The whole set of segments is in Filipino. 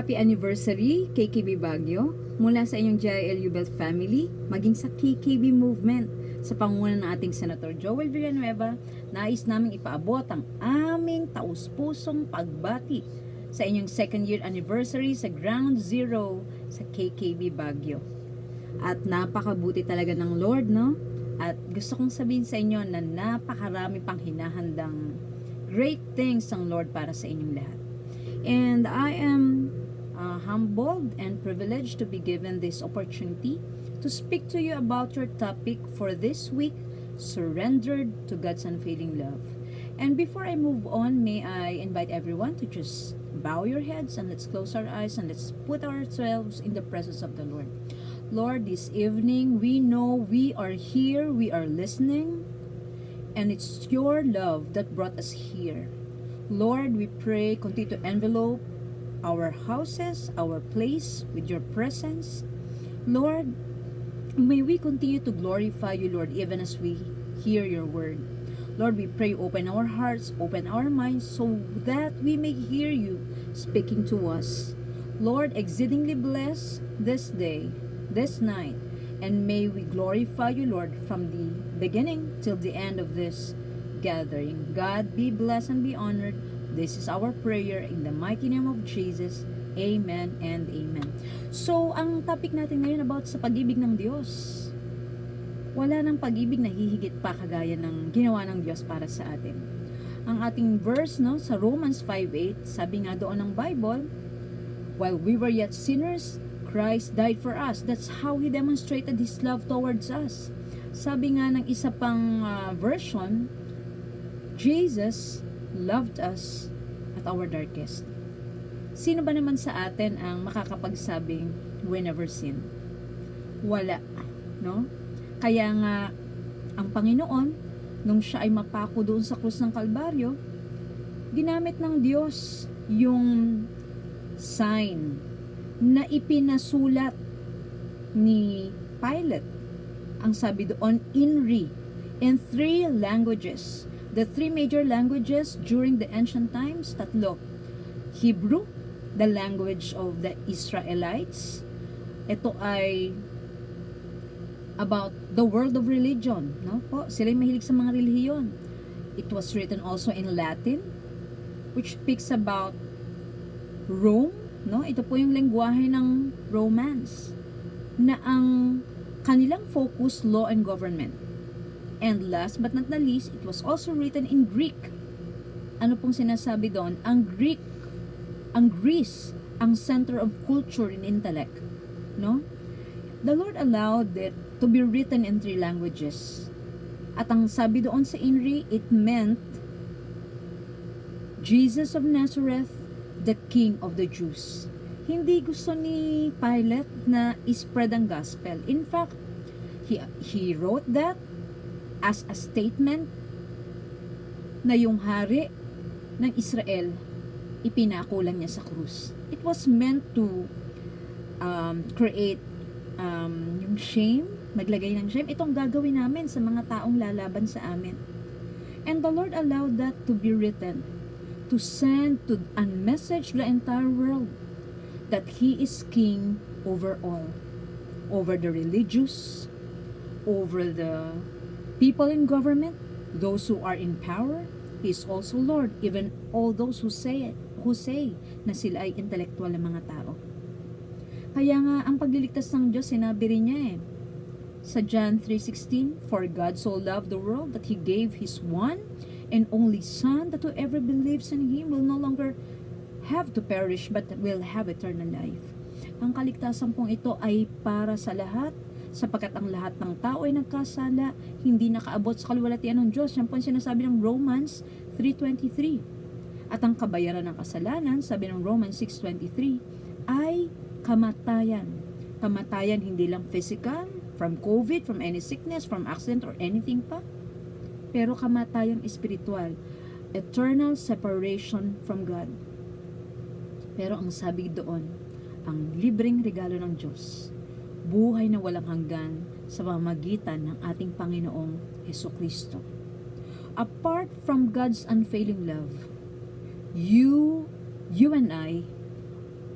Happy anniversary, KKB Baguio, mula sa inyong JILU Belt family, maging sa KKB movement. Sa pangunguna ng ating Senator Joel Villanueva, nais naming ipaabot ang aming taus-pusong pagbati sa inyong second year anniversary sa Ground Zero sa KKB Baguio. At napakabuti talaga ng Lord, no? At gusto kong sabihin sa inyo na napakarami pang hinahandang great things ang Lord para sa inyong lahat. And I am humbled and privileged to be given this opportunity to speak to you about your topic for this week, surrendered to God's unfailing love. And before I move on, may I invite everyone to just bow your heads and let's close our eyes and let's put ourselves in the presence of the Lord. Lord, this evening we know we are here, we are listening, and it's your love that brought us here. Lord, we pray, continue to envelope our houses, our place with your presence. Lord, may we continue to glorify you, Lord, even as we hear your word. Lord, we pray, open our hearts, open our minds, so that we may hear you speaking to us. Lord, exceedingly bless this day, this night, and may we glorify you, Lord, from the beginning till the end of this gathering. God, be blessed and be honored. This is our prayer in the mighty name of Jesus. Amen and amen. So, ang topic natin ngayon about sa pag-ibig ng Diyos. Wala nang pag-ibig na hihigit pa kagaya ng ginawa ng Diyos para sa atin. Ang ating verse, no, sa Romans 5:8, sabi nga doon ng Bible, while we were yet sinners, Christ died for us. That's how He demonstrated His love towards us. Sabi nga ng isa pang version, Jesus loved us at our darkest. Sino ba naman sa atin ang makakapagsabing we never sin? Wala, no? Kaya nga ang Panginoon, nung siya ay mapako doon sa krus ng Kalbaryo, ginamit ng Diyos yung sign na ipinasulat ni Pilate. Ang sabi doon, INRI, in 3 languages. The 3 major languages during the ancient times, tatlo. Hebrew, the language of the Israelites. Ito ay about the world of religion, no? Po, sila mahilig sa mga relihiyon. It was written also in Latin, which speaks about Rome, no? Ito po yung lengguwahe ng Romans, na ang kanilang focus, law and government. And last but not the least, it was also written in Greek. Ano pong sinasabi doon? Ang Greece, ang center of culture and intellect. No? The Lord allowed it to be written in 3 languages. At ang sabi doon sa INRI, it meant Jesus of Nazareth, the King of the Jews. Hindi gusto ni Pilate na spread ang gospel. In fact, he wrote that as a statement na yung hari ng Israel ipinako lang niya sa krus. It was meant to create yung shame, maglagay ng shame. Itong gagawin namin sa mga taong lalaban sa amin. And the Lord allowed that to be written, to send to a message to the entire world that He is King over all, over the religious, over the people in government, those who are in power. He is also Lord, even all those who say na sila ay intellectual na mga tao. Kaya nga, ang pagliligtas ng Diyos, sinabi rin niya sa John 3:16, for God so loved the world that He gave His one and only Son, that whoever believes in Him will no longer have to perish, but will have eternal life. Ang kaligtasan pong ito ay para sa lahat, sapagkat ang lahat ng tao ay nagkasala, hindi nakaabot sa kaluwalhatian ng Diyos. Yan po ang sinasabi ng Romans 3:23. At ang kabayaran ng kasalanan, sabi ng Romans 6:23, ay kamatayan. Kamatayan hindi lang physical, from COVID, from any sickness, from accident, or anything pa. Pero kamatayan espiritual, eternal separation from God. Pero ang sabi doon, ang libreng regalo ng Diyos, buhay na walang hanggan sa pamamagitan ng ating Panginoong Hesukristo. Apart from God's unfailing love, you and I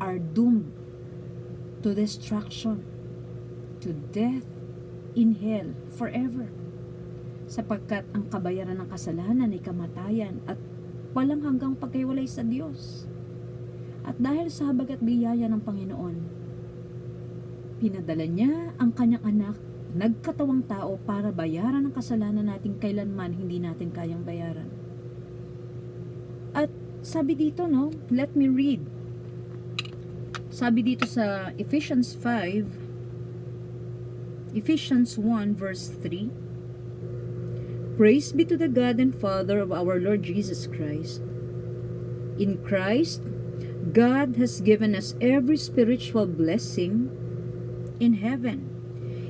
are doomed to destruction, to death in hell forever. Sapagkat ang kabayaran ng kasalanan ay kamatayan at walang hanggang pagkaiwalay sa Diyos. At dahil sa habag at biyaya ng Panginoon, pinadala niya ang kanyang anak, nagkatawang tao para bayaran ang kasalanan natin kailanman hindi natin kayang bayaran. At sabi dito, no, let me read. Sabi dito sa Ephesians 1 verse 3, Praise be to the God and Father of our Lord Jesus Christ. In Christ, God has given us every spiritual blessing in heaven.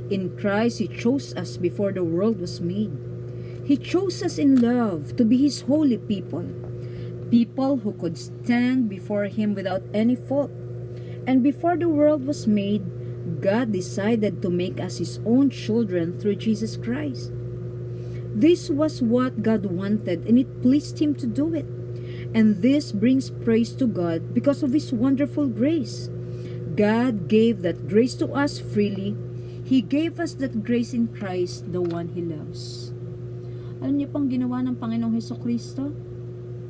In Christ, He chose us before the world was made. He chose us in love to be His holy people, people who could stand before Him without any fault. And before the world was made, God decided to make us His own children through Jesus Christ. This was what God wanted, and it pleased Him to do it. And this brings praise to God because of His wonderful grace. God gave that grace to us freely. He gave us that grace in Christ, the one He loves. Alam niyo pang ginawa ng Panginoong Hesukristo,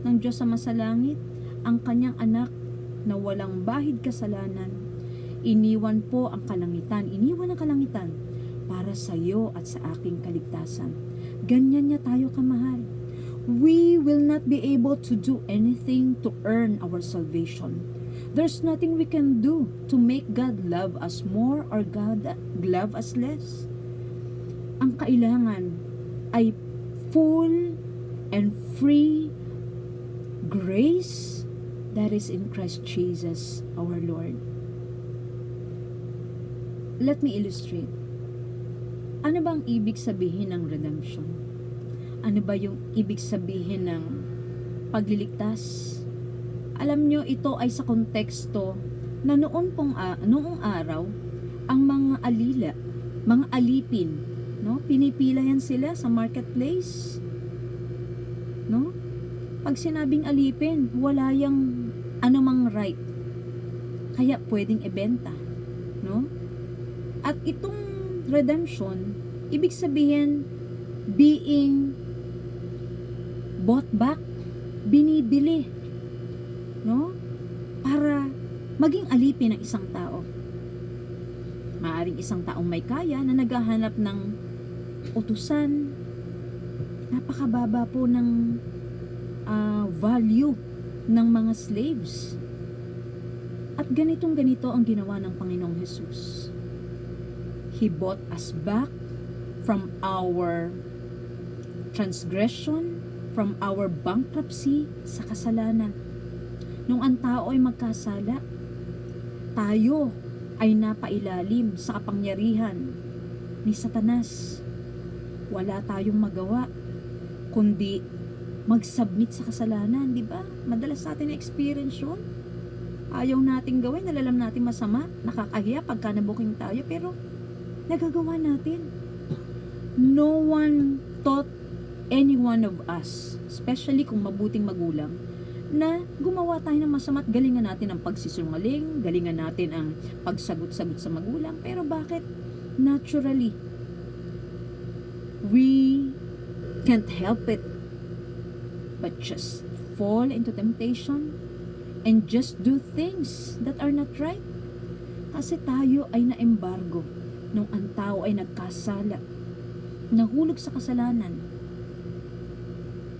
ng Diyos sa masalangit, ang kanyang anak na walang bahid kasalanan, iniwan po ang kalangitan, iniwan ang kalangitan para sa iyo at sa aking kaligtasan. Ganyan niya tayo kamahal. We will not be able to do anything to earn our salvation. There's nothing we can do to make God love us more or God love us less. Ang kailangan ay full and free grace that is in Christ Jesus our Lord. Let me illustrate. Ano ba ang ibig sabihin ng redemption? Ano ba yung ibig sabihin ng pagliligtas? Alam nyo, ito ay sa konteksto na noong araw, ang mga alila, mga alipin, no? Pinipila yan sila sa marketplace. No? Pag sinabing alipin, wala yang anumang right. Kaya pwedeng ibenta. No? At itong redemption, ibig sabihin, being bought back, binibili, no? Para maging alipin ng isang tao. Maaring isang taong may kaya na naghahanap ng utusan, napakababa po ng value ng mga slaves. At ganito ang ginawa ng Panginoong Jesus. He bought us back from our transgression, from our bankruptcy sa kasalanan. Nung ang tao ay magkasala, tayo ay napailalim sa kapangyarihan ni Satanas. Wala tayong magawa kundi mag-submit sa kasalanan, di ba? Madalas sa atin na-experience yun. Ayaw nating gawin, nalalam natin masama, nakakahiya pagka nabuking tayo, pero nagagawa natin. No one taught any one of us, especially kung mabuting magulang, na gumawa tayo ng masama at galingan natin ang pagsisungaling, galingan natin ang pagsagot-sagot sa magulang. Pero bakit? Naturally, we can't help it but just fall into temptation and just do things that are not right. Kasi tayo ay na-embargo nung ang tao ay nagkasala, nahulog sa kasalanan.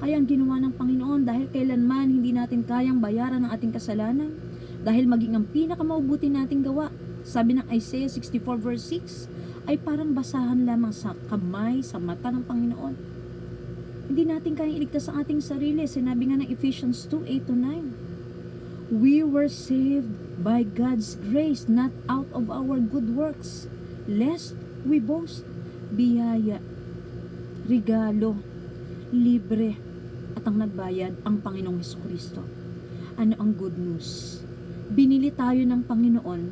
Kaya ang ginawa ng Panginoon, dahil kailanman hindi natin kayang bayaran ang ating kasalanan, dahil maging ang pinakamaubuti nating gawa, sabi ng Isaiah 64 verse 6, ay parang basahan lamang sa kamay, sa mata ng Panginoon. Hindi natin kayang iligtas ang ating sarili. Sinabi nga ng Ephesians 2:8-9, we were saved by God's grace, not out of our good works, lest we boast. Biyaya, regalo, libre, at ang nagbayad ang Panginoong Hesukristo. Ano ang good news? Binili tayo ng Panginoon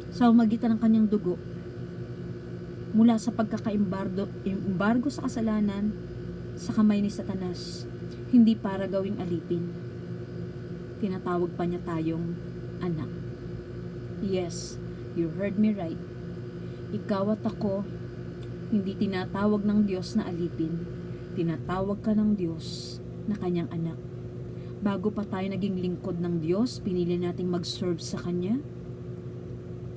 sa magitan ng kanyang dugo mula sa pagkaka-embargo sa kasalanan sa kamay ni Satanas, hindi para gawing alipin. Tinatawag pa niya tayong anak. Yes, you heard me right. Ikaw at ako, hindi tinatawag ng Diyos na alipin. Tinatawag ka ng Diyos na kanyang anak. Bago pa tayo naging lingkod ng Diyos, pinili nating mag-serve sa Kanya.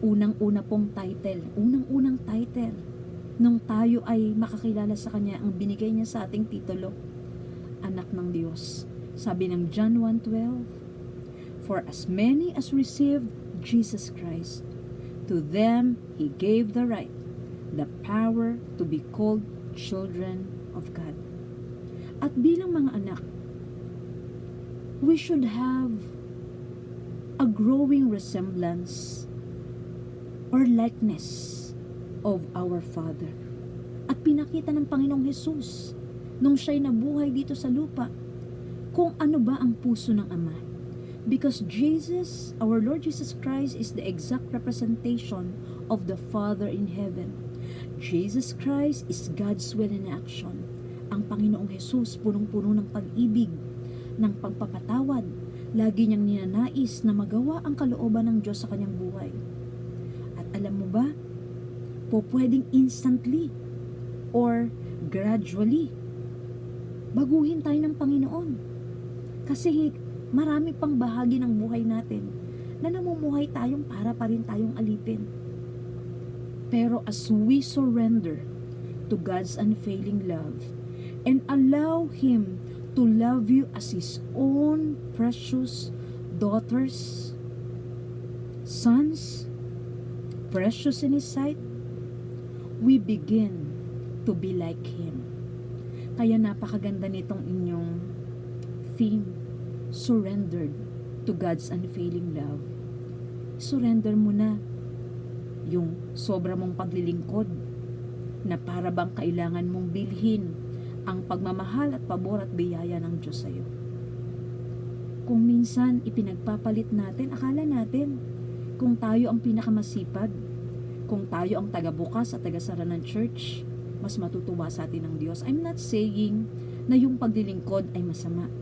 Unang-unang title, nung tayo ay makakilala sa Kanya, ang binigay niya sa ating titulo, anak ng Diyos. Sabi ng John 1:12, "For as many as received Jesus Christ, to them He gave the right, the power to be called children of God." At bilang mga anak, we should have a growing resemblance or likeness of our Father. At pinakita ng Panginoong Hesus nung siya'y nabuhay dito sa lupa kung ano ba ang puso ng Ama. Because Jesus, our Lord Jesus Christ, is the exact representation of the Father in heaven. Jesus Christ is God's will in action. Ang Panginoong Hesus, punong-puno ng pag-ibig, ng pagpapatawad. Lagi niyang ninanais na magawa ang kalooban ng Diyos sa kanyang buhay. At alam mo ba, pwedeng instantly or gradually baguhin tayo ng Panginoon. Kasi marami pang bahagi ng buhay natin na namumuhay tayong para pa rin tayong alipin. Pero as we surrender to God's unfailing love and allow Him to love you as His own precious daughters, sons, precious in His sight, we begin to be like Him. Kaya napakaganda nitong inyong theme, surrendered to God's unfailing love. Surrender mo na yung sobra mong paglilingkod na para bang kailangan mong bilhin ang pagmamahal at pabor at biyaya ng Diyos sa iyo. Kung minsan ipinagpapalit natin, akala natin kung tayo ang pinakamasipag, kung tayo ang tagabukas at tagasara ng church, mas matutuwa sa atin ng Diyos. I'm not saying na yung paglilingkod ay masama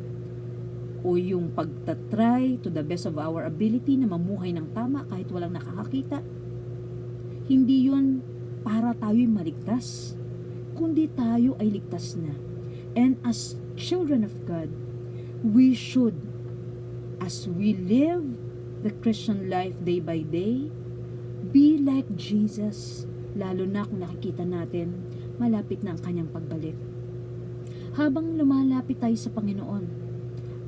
o yung pagtatry to the best of our ability na mamuhay ng tama kahit walang nakakakita. Hindi yun para tayo'y maligtas, kundi tayo ay ligtas na. And as children of God, we should, as we live the Christian life day by day, be like Jesus, lalo na kung nakikita natin malapit na ang kanyang pagbalik. Habang lumalapit tayo sa Panginoon,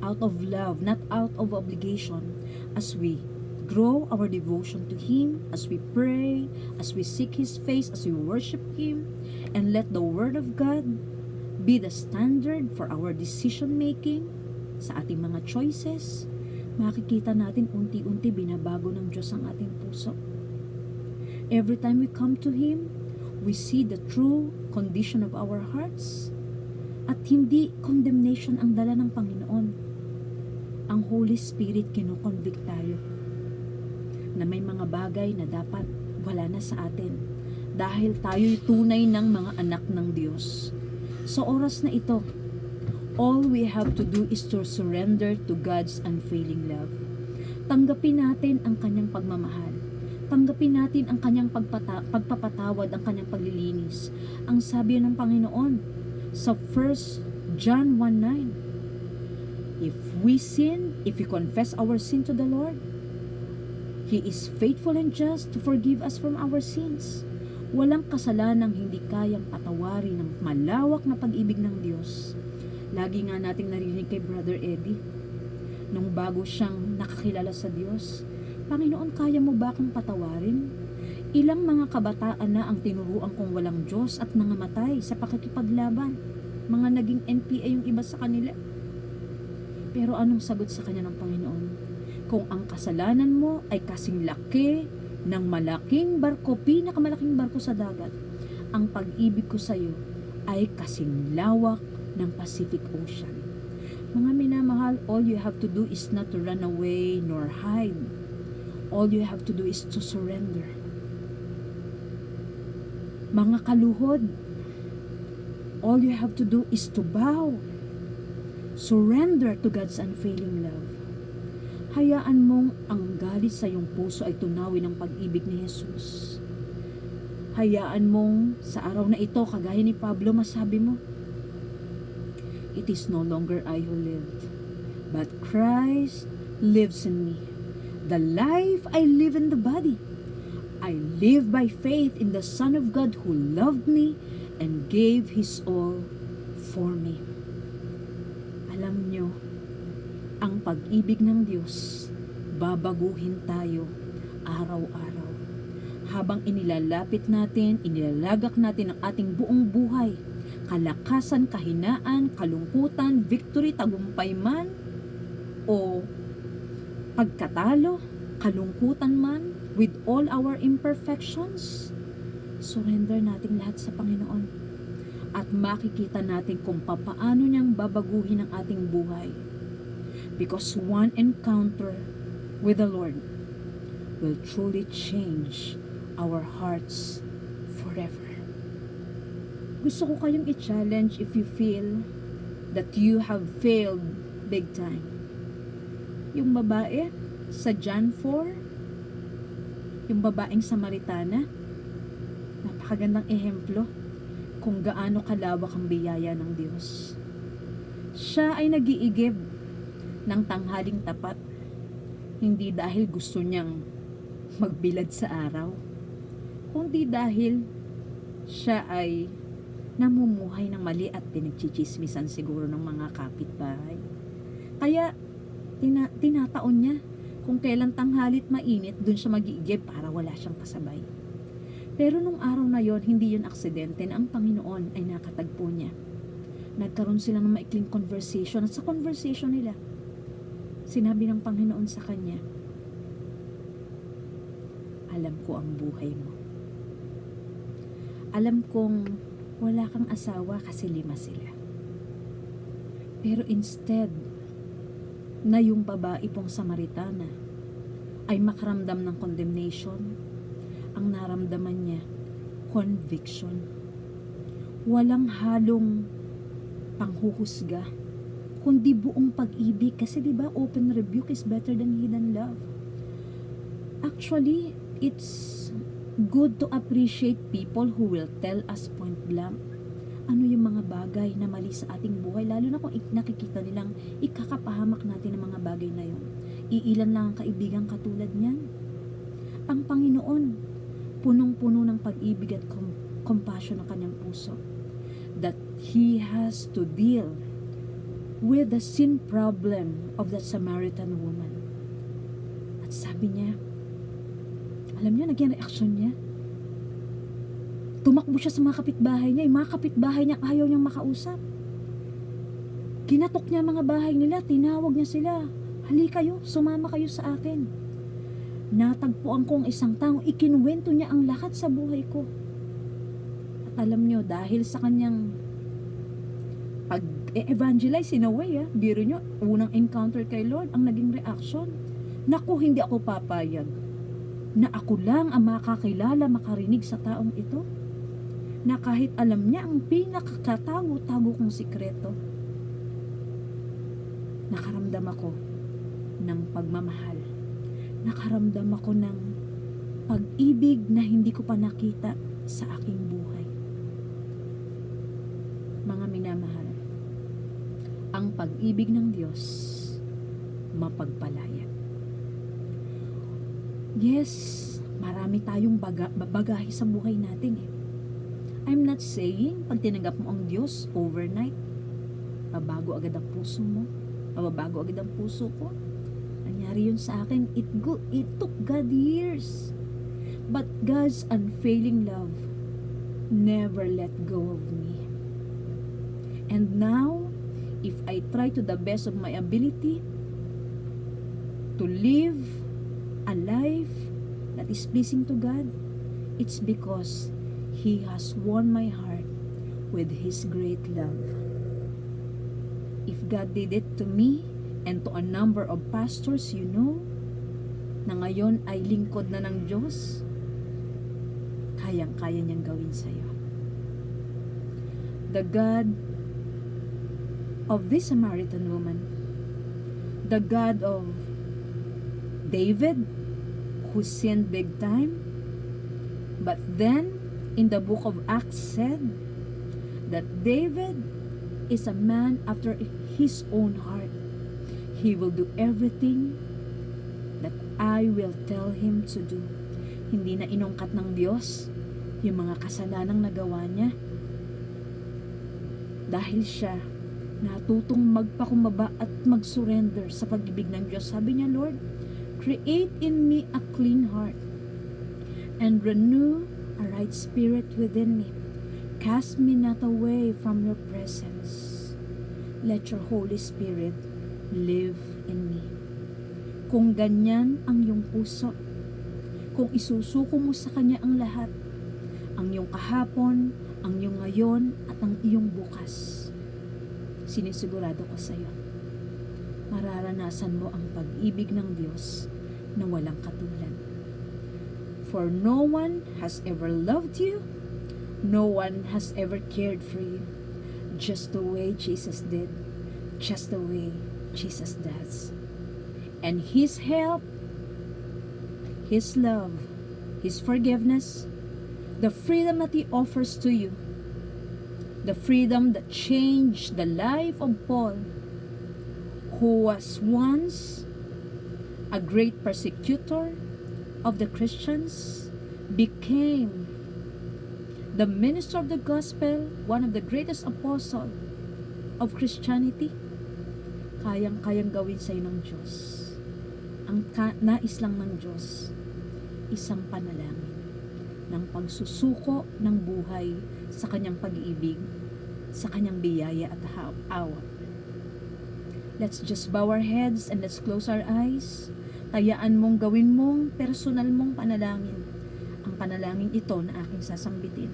out of love, not out of obligation, as we grow our devotion to Him, as we pray, as we seek His face, as we worship Him, and let the Word of God be the standard for our decision making sa ating mga choices, makikita natin unti-unti binabago ng Diyos ang ating puso. Every time we come to Him, we see the true condition of our hearts, at hindi condemnation ang dala ng Panginoon. Ang Holy Spirit kinoconvict tayo na may mga bagay na dapat wala na sa atin dahil tayo'y tunay ng mga anak ng Diyos. Sa oras na ito, all we have to do is to surrender to God's unfailing love. Tanggapin natin ang kanyang pagmamahal. Tanggapin natin ang kanyang pagpapatawad, ang kanyang paglilinis. Ang sabi ng Panginoon sa 1 John 1:9, if we confess our sin to the Lord, He is faithful and just to forgive us from our sins. Walang kasalanang hindi kayang patawarin ng malawak na pag-ibig ng Diyos. Lagi nga nating narinig kay Brother Eddie, nung bago siyang nakakilala sa Diyos, Panginoon, kaya mo ba akong patawarin? Ilang mga kabataan na ang tinuruan kong walang Diyos at nangamatay sa pakikipaglaban. Mga naging NPA yung iba sa kanila. Pero anong sagot sa kanya ng Panginoon? Kung ang kasalanan mo ay kasing laki ng malaking barko, pinakamalaking barko sa dagat, ang pag-ibig ko sa iyo ay kasing lawak ng Pacific Ocean. Mga minamahal, all you have to do is not to run away nor hide. All you have to do is to surrender. Mga kaluhod, all you have to do is to bow. Surrender to God's unfailing love. Hayaan mong ang galit sa iyong puso ay tunawin ng pag-ibig ni Jesus. Hayaan mong sa araw na ito, kagaya ni Pablo, masabi mo, "It is no longer I who lived, but Christ lives in me. The life I live in the body, I live by faith in the Son of God who loved me and gave His all for me." Alam nyo, ang pag-ibig ng Diyos, babaguhin tayo araw-araw. Habang inilalapit natin, inilalagak natin ang ating buong buhay, kalakasan, kahinaan, kalungkutan, victory, tagumpay man, o pagkatalo, kalungkutan man, with all our imperfections, surrender natin lahat sa Panginoon. At makikita natin kung papaano niyang babaguhin ang ating buhay. Because one encounter with the Lord will truly change our hearts forever. Gusto ko kayong i-challenge if you feel that you have failed big time. Yung babae sa John 4, yung babaeng Samaritana, napakagandang ehemplo kung gaano kalawak ang biyaya ng Diyos. Siya ay nag-iigib ng tanghaling tapat, hindi dahil gusto niyang magbilad sa araw, kundi dahil siya ay namumuhay ng mali at pinagchichismisan siguro ng mga kapitbahay. Kaya tinataon niya kung kailan tanghalit mainit, dun siya mag-iigib para wala siyang kasabay. Pero nung araw na yon, hindi yun aksidente na ang Panginoon ay nakatagpo niya. Nagkaroon sila ng maikling conversation, at sa conversation nila, sinabi ng Panginoon sa kanya, "Alam ko ang buhay mo. Alam kong wala kang asawa kasi 5 sila. Pero instead, na yung babae pong Samaritana ay makaramdam ng condemnation, ang naramdaman niya, conviction. Walang halong panghuhusga, kundi buong pag-ibig. Kasi diba, open rebuke is better than hidden love. Actually, it's good to appreciate people who will tell us point blank ano yung mga bagay na mali sa ating buhay, lalo na kung nakikita nilang ikakapahamak natin ang mga bagay na yun. Iilan lang ang kaibigan katulad niyan. Ang Panginoon, punong-puno ng pag-ibig at compassion ng kanyang puso, that He has to deal with the sin problem of that Samaritan woman. At sabi niya, alam niyo, naging reaksyon niya. Tumakbo siya sa mga kapitbahay niya. Yung mga kapitbahay niya ayaw niyang makausap. Kinatok niya mga bahay nila, tinawag niya sila. Halika kayo, sumama kayo sa akin. Natagpuan kong isang tao, ikinuwento niya ang lahat sa buhay ko. At alam niyo, dahil sa kanyang pag-evangelize in a way, biro niyo, unang encounter kay Lord, ang naging reaction, naku, hindi ako papayag na ako lang ang makakilala, makarinig sa taong ito, na kahit alam niya ang pinakakatago-tago kong sikreto. Nakaramdam ako ng pagmamahal. Nakaramdam ako ng pag-ibig na hindi ko pa nakita sa aking buhay. Mga minamahal, ang pag-ibig ng Diyos mapagpalaya. Yes, marami tayong bagahe sa buhay natin eh. I'm not saying pag tinanggap mo ang Diyos overnight, babago agad ang puso mo, mababago agad ang puso ko. Nangyari yun sa akin. It took God years. But God's unfailing love never let go of me. And now, if I try to the best of my ability to live a life that is pleasing to God, it's because He has won my heart with His great love. If God did it to me and to a number of pastors you know, na ngayon ay lingkod na ng Diyos, kayang-kaya niyang gawin sa'yo. The God of this Samaritan woman, the God of David, who sinned big time. But then, in the book of Acts said that David is a man after his own heart. He will do everything that I will tell him to do. Hindi na inungkat ng Diyos yung mga kasalanang nagawa niya. Dahil siya natutong magpakumbaba at mag-surrender sa pag-ibig ng Diyos. Sabi niya, Lord, create in me a clean heart and renew a right spirit within me. Cast me not away from your presence. Let your Holy Spirit live in me. Kung ganyan ang iyong puso, kung isusuko mo sa Kanya ang lahat, ang iyong kahapon, ang iyong ngayon, at ang iyong bukas, sinisigurado ko sa iyo, mararanasan mo ang pag-ibig ng Diyos na walang katulad. For no one has ever loved you, no one has ever cared for you, just the way Jesus did, just the way Jesus does. And His help, His love, His forgiveness, the freedom that He offers to you, the freedom that changed the life of Paul, who was once a great persecutor of the Christians, became the minister of the gospel, one of the greatest apostle of Christianity. Kayang-kayang gawin sa iyo ng Diyos. Ang nais lang ng Diyos, isang panalangin ng pagsusuko ng buhay sa Kanyang pag-ibig, sa Kanyang biyaya at awa. Let's just bow our heads and let's close our eyes. Tayaan mong gawin mong personal mong panalangin. Ang panalangin ito na aking sasambitin.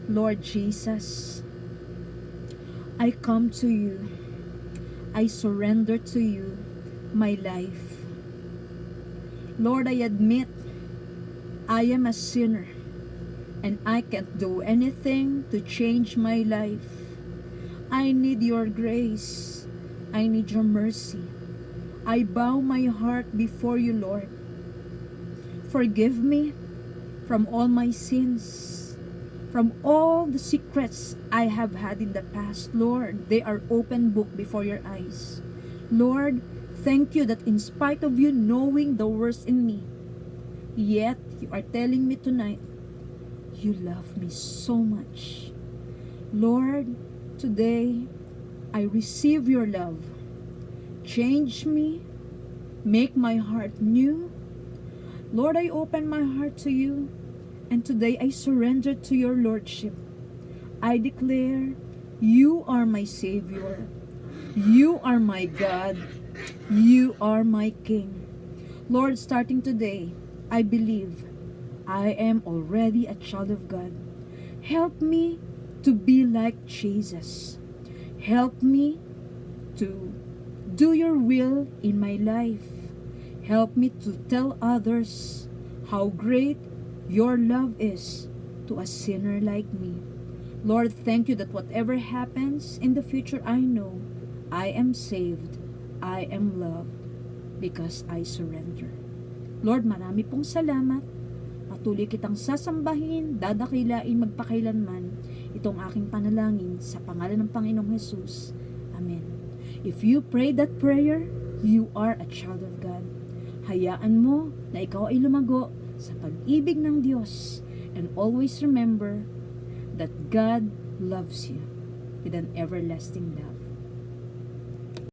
Lord Jesus, I come to you. I surrender to you my life. Lord, I admit I am a sinner and I can't do anything to change my life. I need your grace. I need your mercy. I bow my heart before you, Lord. Forgive me from all my sins, from all the secrets I have had in the past. Lord, they are open book before your eyes. Lord, thank you that in spite of you knowing the worst in me, yet you are telling me tonight, you love me so much. Lord, today, I receive your love. Change me, make my heart new. Lord, I open my heart to you, and today I surrender to your Lordship. I declare, you are my Savior. You are my God. You are my King. Lord, starting today, I believe I am already a child of God. Help me to be like Jesus. Help me to do your will in my life. Help me to tell others how great your love is to a sinner like me. Lord, thank you that whatever happens in the future, I know I am saved, I am loved, because I surrender. Lord, marami pong salamat. Patuloy kitang sasambahin, dadakilain magpakailanman itong aking panalangin sa pangalan ng Panginoong Jesus. Amen. If you pray that prayer, you are a child of God. Hayaan mo na ikaw ay lumago sa pag-ibig ng Diyos, and always remember that God loves you with an everlasting love.